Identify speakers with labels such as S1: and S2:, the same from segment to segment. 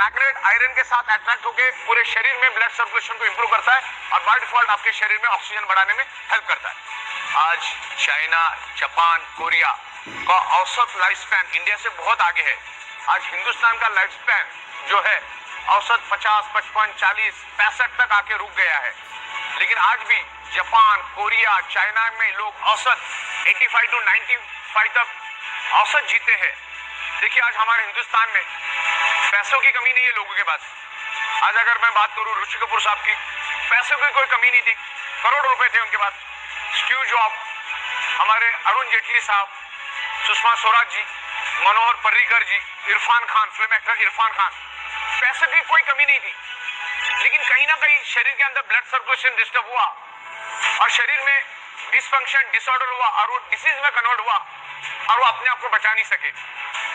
S1: Magnet iron के साथ attract होकर पूरे शरीर में ब्लड सर्कुलेशन को इंप्रूव करता है और बाय डिफॉल्ट आपके शरीर में ऑक्सीजन बढ़ाने में हेल्प करता है। आज चाइना, जापान, कोरिया का औसत लाइफ स्पैन इंडिया से बहुत आगे है। आज हिंदुस्तान का लाइफ स्पैन जो है औसत 50, 55, 40, 65 तक आके रुक गया है, लेकिन आज भी जापान, कोरिया, चाइना में लोग औसत 85 to 95 तक औसत जीते हैं। देखिए आज हमारे हिंदुस्तान में पैसों की कमी नहीं है लोगों के पास। आज अगर मैं बात करूं ऋषि कपूर साहब की, पैसों की कोई कमी नहीं थी, करोड़ रुपए थे उनके पास। स्टीव जॉब, हमारे अरुण जेटली साहब, सुषमा स्वराज जी, मनोहर पर्रिकर जी, इरफान खान, फिल्म एक्टर इरफान खान, पैसों की कोई कमी नहीं थी, लेकिन कहीं ना कहीं शरीर के अंदर ब्लड सर्कुलेशन डिस्टर्ब हुआ और शरीर में डिसफंक्शन, डिसऑर्डर हुआ और वो डिसीज में कन्वर्ट हुआ और वो अपने आप को बचा नहीं सके।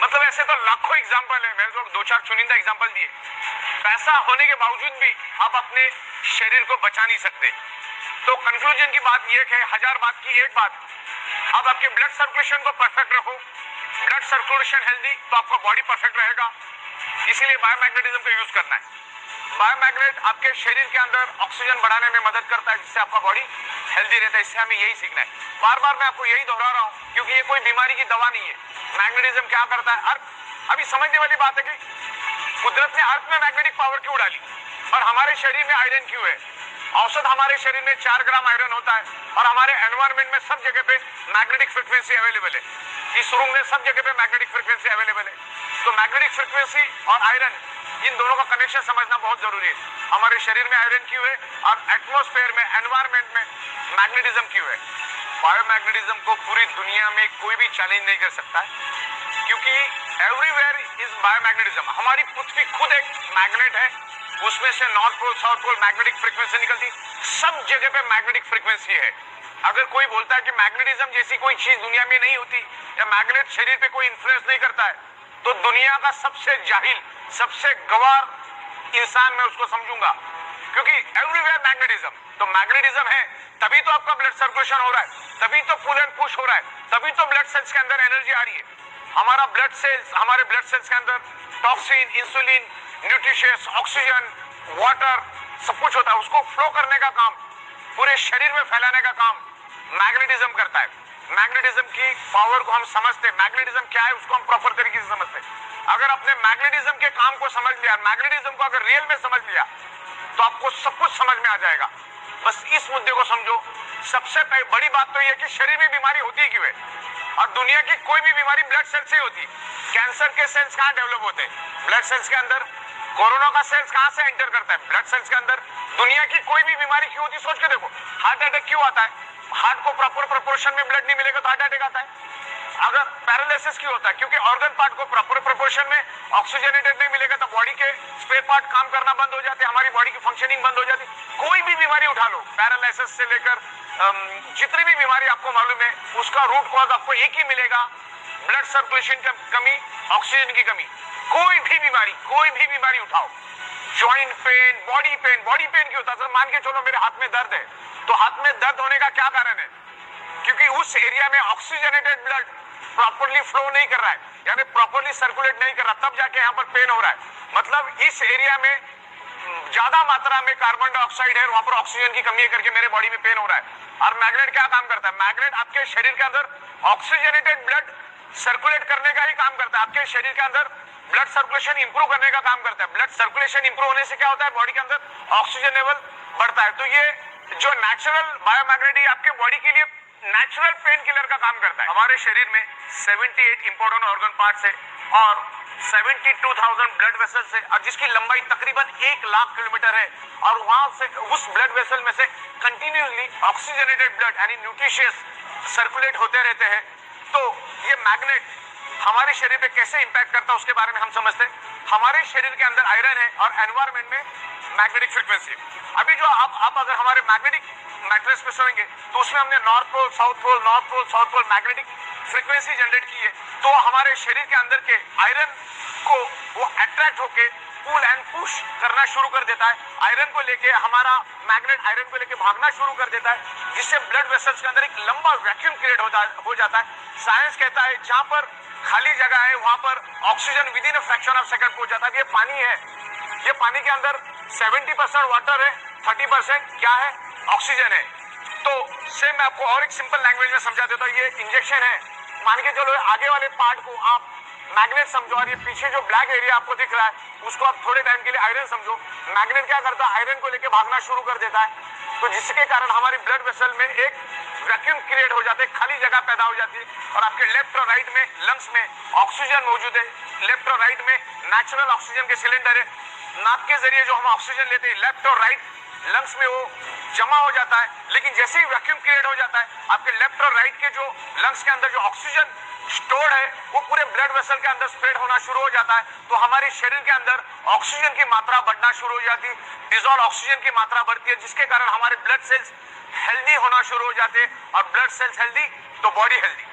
S1: मतलब ऐसे तो लाखों एग्जाम्पल है, मैंने तो 2-4 चुनिंदा एग्जाम्पल दिए। पैसा होने के बावजूद भी आप अपने शरीर को बचा नहीं सकते। तो कंक्लूजन की बात यह है, 1000 बात की एक बात, आप आपके ब्लड सर्कुलेशन को परफेक्ट रखो। ब्लड सर्कुलेशन हेल्दी तो आपका बॉडी परफेक्ट रहेगा, इसीलिए बायोमैग्नेटिज्म का यूज करना है। बायोमैग्नेट आपके शरीर के अंदर ऑक्सीजन बढ़ाने में मदद करता है, जिससे आपका बॉडी हेल्दी रहता है। इससे हमें यही सीखना है। बार बार मैं आपको यही दोहरा रहा हूं क्योंकि ये कोई बीमारी की दवा नहीं है। मैग्नेटिज्म क्या करता है, अर्थ अभी समझने वाली बात है कि कुदरत ने अर्थ में मैग्नेटिक पावर क्यों डाली और हमारे शरीर में आयरन क्यों है। औसत हमारे शरीर में 4 ग्राम आयरन होता है और हमारे एनवायरमेंट में सब जगह पे मैग्नेटिक फ्रीक्वेंसी अवेलेबल है। इस रूम में सब जगह पे मैग्नेटिक फ्रीक्वेंसी अवेलेबल है। तो मैग्नेटिक फ्रीक्वेंसी और आयरन, इन दोनों का कनेक्शन समझना बहुत जरूरी है। हमारे शरीर में आयरन क्यों है और एटमॉस्फेयर में, एनवायरमेंट में मैग्नेटिज्म क्यों है। बायोमैग्नेटिज्म को पूरी दुनिया में कोई भी चैलेंज नहीं कर सकता है क्योंकि एवरीवेयर इज बायोमैग्नेटिज्म। हमारी पृथ्वी खुद एक मैग्नेट है, उसमें से north pole, south pole magnetic frequency निकलती, सब जगह पे मैग्नेटिक फ्रीक्वेंसी है। अगर कोई बोलता है कि मैग्नेटिज्म जैसी कोई चीज दुनिया में नहीं होती या मैग्नेट शरीर पे कोई इन्फ्लुएंस नहीं करता है, तो दुनिया का सबसे जाहिल, सबसे गवार इंसान मैं उसको समझूंगा, क्योंकि एवरीवेयर मैग्नेटिज्म। तो मैग्नेटिज्म है तभी तो आपका ब्लड सर्कुलेशन हो रहा है, तभी तो पुल एंड पुश हो रहा है, तभी तो ब्लड सेल्स के अंदर एनर्जी आ रही है। हमारा ब्लड सेल्स, हमारे ब्लड सेल्स के अंदर toxin, insulin, nutritious, oxygen, water सब कुछ होता है। उसको फ्लो करने का काम, पूरे शरीर में फैलाने का काम मैग्नेटिज्म करता है। मैग्नेटिज्म की पावर को हम समझते, मैग्नेटिज्म क्या है उसको हम प्रॉपर तरीके से समझते। अगर अपने मैग्नेटिज्म के काम को समझ लिया, मैग्नेटिज्म को अगर रियल में समझ लिया, तो आपको सब कुछ समझ में आ जाएगा। बस इस मुद्दे को समझो। सबसे बड़ी बात तो यह कि शरीर में बीमारी होती क्यों है, और दुनिया की कोई भी बीमारी ब्लड सेल से होती। कैंसर के सेल्स कहां डेवलप होते हैं, ब्लड सेल्स के अंदर। कोरोना का सेल्स कहां से एंटर करता है, ब्लड सेल्स के अंदर। दुनिया की कोई भी बीमारी क्यों होती, सोच के देखो। हार्ट अटैक क्यों आता है, हार्ट को प्रॉपर प्रोपोर्शन में ब्लड नहीं मिलेगा तो हार्ट अटैक आता है। अगर पैरालिसिस क्यों होता है, क्योंकि ऑर्गन पार्ट को प्रॉपर प्रोपोर्शन में ऑक्सीजनेटेड नहीं मिलेगा तो बॉडी के स्पेयर पार्ट काम करना बंद हो जाते हैं, हमारी बॉडी की फंक्शनिंग बंद हो जाती है। कोई भी बीमारी उठा लो, पैरालिसिस से लेकर जितनी भी बीमारी आपको मालूम है, उसका रूट कॉज आपको एक ही मिलेगा, ब्लड सर्कुलेशन की कमी, ऑक्सीजन की कमी। कोई भी बीमारी उठाओ, जॉइंट पेन, बॉडी पेन क्यों होता है। मान के चलो मेरे हाथ में दर्द है, तो हाथ में दर्द होने का क्या कारण है, क्योंकि उस एरिया में ऑक्सीजनेटेड ब्लड प्रॉपर्ली फ्लो नहीं कर रहा है, यानी प्रॉपर्ली सर्कुलेट नहीं कर रहा, तब जाके यहाँ पर पेन हो रहा है। मतलब इस एरिया में ज्यादा मात्रा में कार्बन डाइऑक्साइड है, वहां पर ऑक्सीजन की कमी है करके मेरे बॉडी में पेन हो रहा है। और मैग्नेट क्या काम करता है, मैग्नेट आपके शरीर के अंदर ऑक्सीजनेटेड ब्लड सर्कुलेट करने का ही काम करता है। आपके शरीर के अंदर ब्लड सर्कुलेशन इंप्रूव करने का काम करता है। ब्लड सर्कुलेशन इंप्रूव होने से क्या होता है, बॉडी के अंदर ऑक्सीजन लेवल बढ़ता है। तो ये जो नेचुरल बायोमैग्नेट आपके बॉडी के लिए नेचुरल पेन किलर का काम करता है। हमारे शरीर में 78 इंपॉर्टेंट ऑर्गन पार्ट्स है और 72,000 ब्लड वेसल्स है, और जिसकी लंबाई तकरीबन 1 लाख किलोमीटर है। और वहां से उस ब्लड वेसल में से कंटिन्यूसली ऑक्सीजनेटेड ब्लड यानी न्यूट्रिशियस सर्कुलेट होते रहते हैं। तो ये मैग्नेट हमारे शरीर पे कैसे इंपैक्ट करता है उसके बारे में हम समझते हैं। हमारे शरीर के अंदर आयरन है और एनवायरमेंट में मैग्नेटिक फ्रीक्वेंसी। अभी जो आप अगर हमारे मैग्नेटिक मैट्रेस पे सोएंगे तो उसमें हमने north pole, south pole, north pole, south pole magnetic frequency generate की है। तो हमारे शरीर के अंदर के आयरन को वो अट्रैक्ट होके पुल एंड पुश करना शुरू कर देता है। आयरन को लेके हमारा मैग्नेट आयरन को लेके भागना शुरू कर देता है, जिससे ब्लड वेसल्स के अंदर एक लंबा वैक्यूम क्रिएट हो जाता है। साइंस कहता है जहां पर खाली जगह है वहां पर oxygen with in a fraction of second पहुंच जाता है। ये पानी है, ये पानी के अंदर 70% वाटर है, 30% क्या है, ऑक्सीजन है। तो सेम मैं आपको और एक सिंपल लैंग्वेज में समझा देता हूँ। ये इंजेक्शन है, मान के चलो आगे वाले पार्ट को आप मैग्नेट समझो, और ये पीछे जो ब्लैक एरिया आपको दिख रहा है उसको आप थोड़े टाइम के लिए आयरन समझो। मैग्नेट क्या करता है, आयरन को लेके भागना शुरू कर देता है, तो जिसके कारण हमारी ब्लड वेसल में एक वैक्यूम क्रिएट हो जाते है, खाली जगह पैदा हो जाती है, और आपके लेफ्ट और राइट में लंग्स में ऑक्सीजन मौजूद है। लेफ्ट और राइट में नेचुरल ऑक्सीजन के सिलेंडर है, नाक के जरिए जो हम ऑक्सीजन लेते हैं लेफ्ट और राइट लंग्स में वो जमा हो जाता है। लेकिन जैसे ही वैक्यूम क्रिएट हो जाता है, आपके लेफ्ट और राइट के जो लंग्स के अंदर जो ऑक्सीजन स्टोर्ड है वो पूरे ब्लड वेसल के अंदर स्प्रेड होना शुरू हो जाता है। तो हमारे शरीर के अंदर ऑक्सीजन की मात्रा बढ़ना शुरू हो जाती है, डिजॉल्व ऑक्सीजन की मात्रा बढ़ती है, जिसके कारण हमारे ब्लड सेल्स हेल्दी होना शुरू हो जाते हैं, और ब्लड सेल्स हेल्दी तो बॉडी हेल्दी।